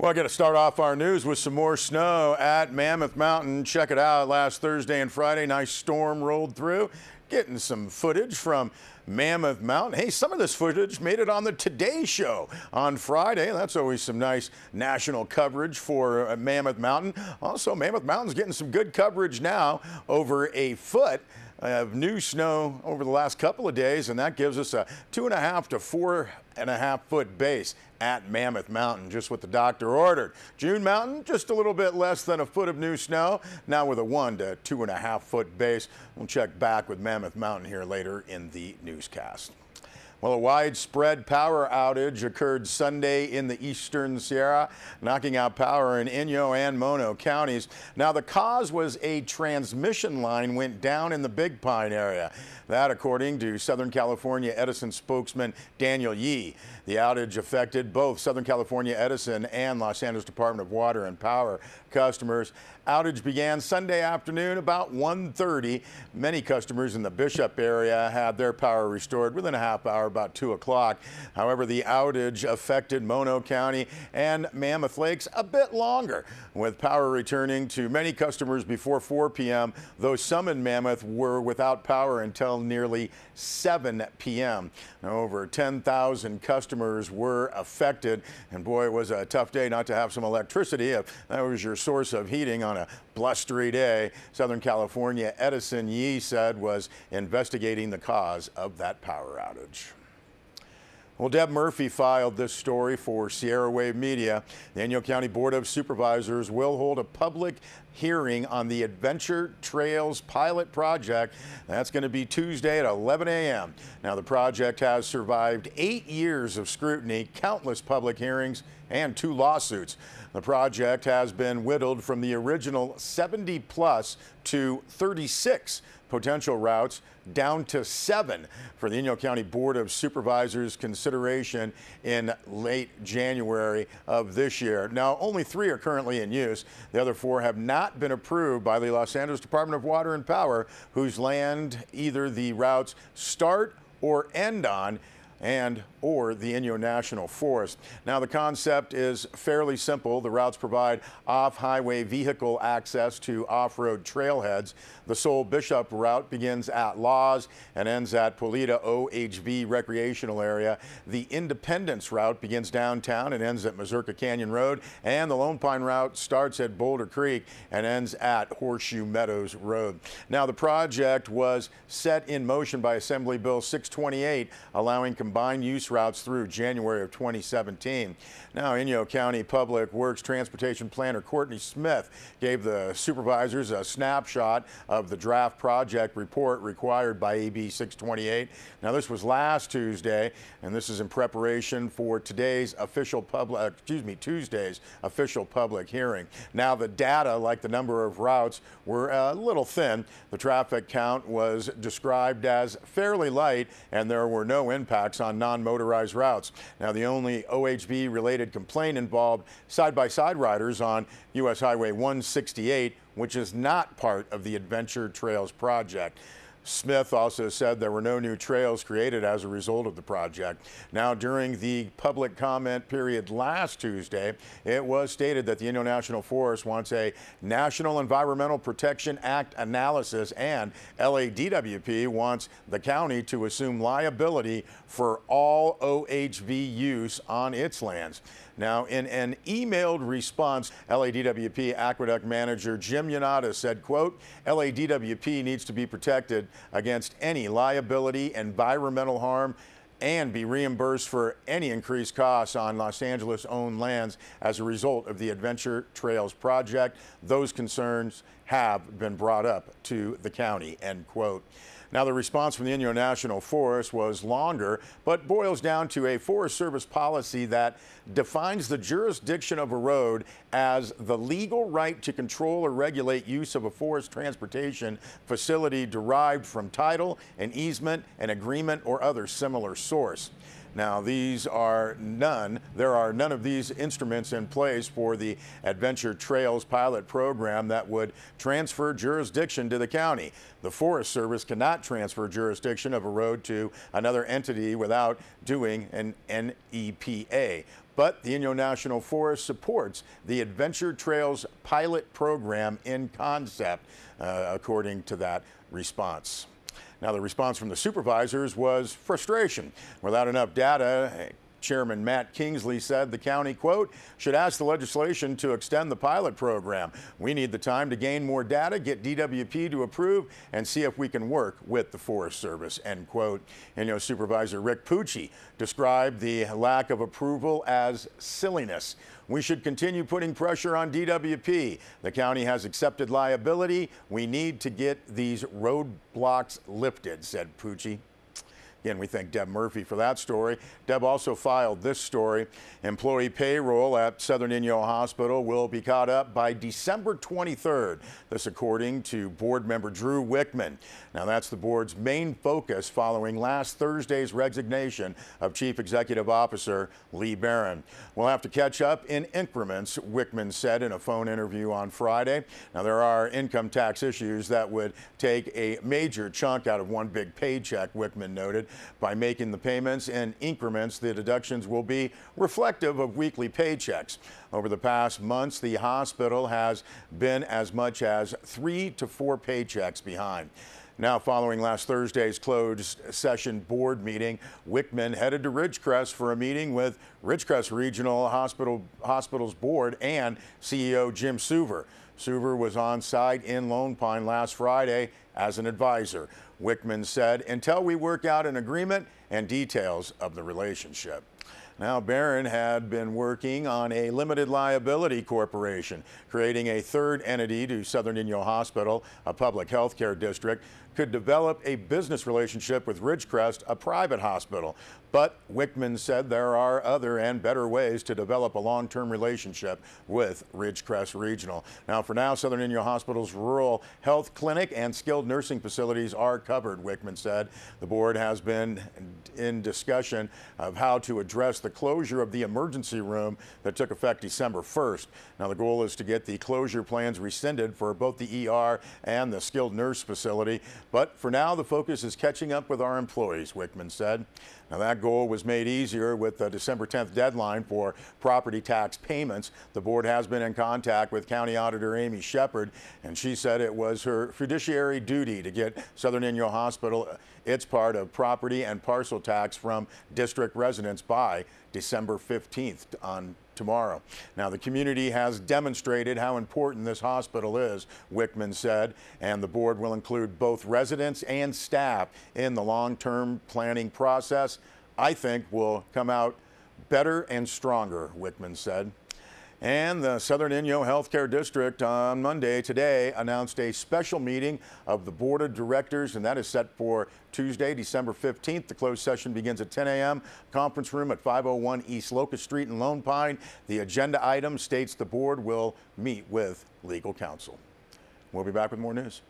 Well, I got to start off our news with some more snow at Mammoth Mountain. Check it out. Last Thursday and Friday, nice storm rolled through. Getting some footage from Mammoth Mountain. Hey, some of this footage made it on the Today Show on Friday. That's always some nice national coverage for Mammoth Mountain. Also, Mammoth Mountain's getting some good coverage now. Over a foot of new snow over the last couple of days, and that gives us a 2.5 to 4.5 foot base at Mammoth Mountain, just what the doctor ordered. June Mountain, just a little bit less than a foot of new snow, now with a 1 to 2.5 foot base. We'll check back with Mammoth Mountain here later in the newscast. Well, a widespread power outage occurred Sunday in the eastern Sierra, knocking out power in Inyo and Mono counties. Now, the cause was a transmission line went down in the Big Pine area. That, according to Southern California Edison spokesman Daniel Yee. The outage affected both Southern California Edison and Los Angeles Department of Water and Power customers. Outage began Sunday afternoon about 1:30. Many customers in the Bishop area had their power restored within a half hour, about 2 o'clock. However, the outage affected Mono County and Mammoth Lakes a bit longer, with power returning to many customers before 4 p.m., though some in Mammoth were without power until nearly 7 p.m. Now, over 10,000 customers were affected, and boy, it was a tough day not to have some electricity if that was your source of heating on a blustery day. Southern California Edison, Yee said, was investigating the cause of that power outage. Well, Deb Murphy filed this story for Sierra Wave Media. The Inyo County Board of Supervisors will hold a public hearing on the Adventure Trails pilot project. That's going to be Tuesday at 11 a.m. Now, the project has survived 8 years of scrutiny, countless public hearings, and 2 lawsuits. The project has been whittled from the original 70 plus to 36 potential routes down to 7 for the Inyo County Board of Supervisors consideration in late January of this year. Now, only 3 are currently in use. The other 4 have not been approved by the Los Angeles Department of Water and Power, whose land either the routes start or end on or the Inyo National Forest. Now, the concept is fairly simple. The routes provide off-highway vehicle access to off-road trailheads. The Sol Bishop route begins at Laws and ends at Polita OHV recreational area. The Independence route begins downtown and ends at Mazurka Canyon Road, and the Lone Pine route starts at Boulder Creek and ends at Horseshoe Meadows Road. Now, the project was set in motion by Assembly Bill 628, allowing combined use routes through January of 2017. Now, Inyo County Public Works Transportation Planner Courtney Smith gave the supervisors a snapshot of the draft project report required by AB 628. Now, this was last Tuesday, and this is in preparation for Tuesday's official public hearing. Now, the data, like the number of routes, were a little thin. The traffic count was described as fairly light, and there were no impacts on non-motorized routes. Now, the only OHV-related complaint involved side-by-side riders on U.S. Highway 168, which is not part of the Adventure Trails project. Smith also said there were no new trails created as a result of the project. Now, during the public comment period last Tuesday, it was stated that the Inyo National Forest wants a National Environmental Protection Act analysis, and LADWP wants the county to assume liability for all OHV use on its lands. Now, in an emailed response, LADWP Aqueduct Manager Jim Yanata said, quote, LADWP needs to be protected against any liability, environmental harm, and be reimbursed for any increased costs on Los Angeles-owned lands as a result of the Adventure Trails project. Those concerns have been brought up to the county, end quote. Now, the response from the Inyo National Forest was longer, but boils down to a Forest Service policy that defines the jurisdiction of a road as the legal right to control or regulate use of a forest transportation facility derived from title, an easement, an agreement, or other similar source. Now, there are none of these instruments in place for the Adventure Trails pilot program that would transfer jurisdiction to the county. The Forest Service cannot transfer jurisdiction of a road to another entity without doing an NEPA. but the Inyo National Forest supports the Adventure Trails pilot program in concept, according to that response. Now, the response from the supervisors was frustration. Without enough data, Chairman Matt Kingsley said the county, quote, should ask the legislation to extend the pilot program. We need the time to gain more data, get DWP to approve, and see if we can work with the Forest Service, end quote. Inyo Supervisor Rick Pucci described the lack of approval as silliness. We should continue putting pressure on DWP. The county has accepted liability. We need to get these roadblocks lifted, said Pucci. Again, we thank Deb Murphy for that story. Deb also filed this story. Employee payroll at Southern Inyo Hospital will be caught up by December 23rd. This according to board member Drew Wickman. Now, that's the board's main focus following last Thursday's resignation of Chief Executive Officer Lee Barron. We'll have to catch up in increments, Wickman said in a phone interview on Friday. Now, there are income tax issues that would take a major chunk out of one big paycheck, Wickman noted. By making the payments in increments, the deductions will be reflective of weekly paychecks. Over the past months, the hospital has been as much as 3 to 4 paychecks behind. Now, following last Thursday's closed session board meeting, Wickman headed to Ridgecrest for a meeting with Ridgecrest Regional Hospital's board and CEO Jim Suver. Suver was on site in Lone Pine last Friday as an advisor. Wickman said, until we work out an agreement and details of the relationship. Now, Barron had been working on a limited liability corporation, creating a third entity to Southern Inyo Hospital, a public health care district, could develop a business relationship with Ridgecrest, a private hospital. But Wickman said there are other and better ways to develop a long-term relationship with Ridgecrest Regional. Now, for now, Southern Inyo Hospital's rural health clinic and skilled nursing facilities are covered, Wickman said. The board has been in discussion of how to address the closure of the emergency room that took effect December 1st. Now, the goal is to get the closure plans rescinded for both the ER and the skilled nurse facility. But for now, the focus is catching up with our employees, Wickman said. Now, that goal was made easier with the December 10th deadline for property tax payments. The board has been in contact with County Auditor Amy Shepard, and she said it was her fiduciary duty to get Southern Inyo Hospital its part of property and parcel tax from district residents by December 15th on tomorrow. Now, the community has demonstrated how important this hospital is, Wickman said, and the board will include both residents and staff in the long-term planning process. I think we'll come out better and stronger, Wickman said. And the Southern Inyo Healthcare District on Monday today announced a special meeting of the Board of Directors, and that is set for Tuesday, December 15th. The closed session begins at 10 a.m. Conference room at 501 East Locust Street in Lone Pine. The agenda item states the board will meet with legal counsel. We'll be back with more news.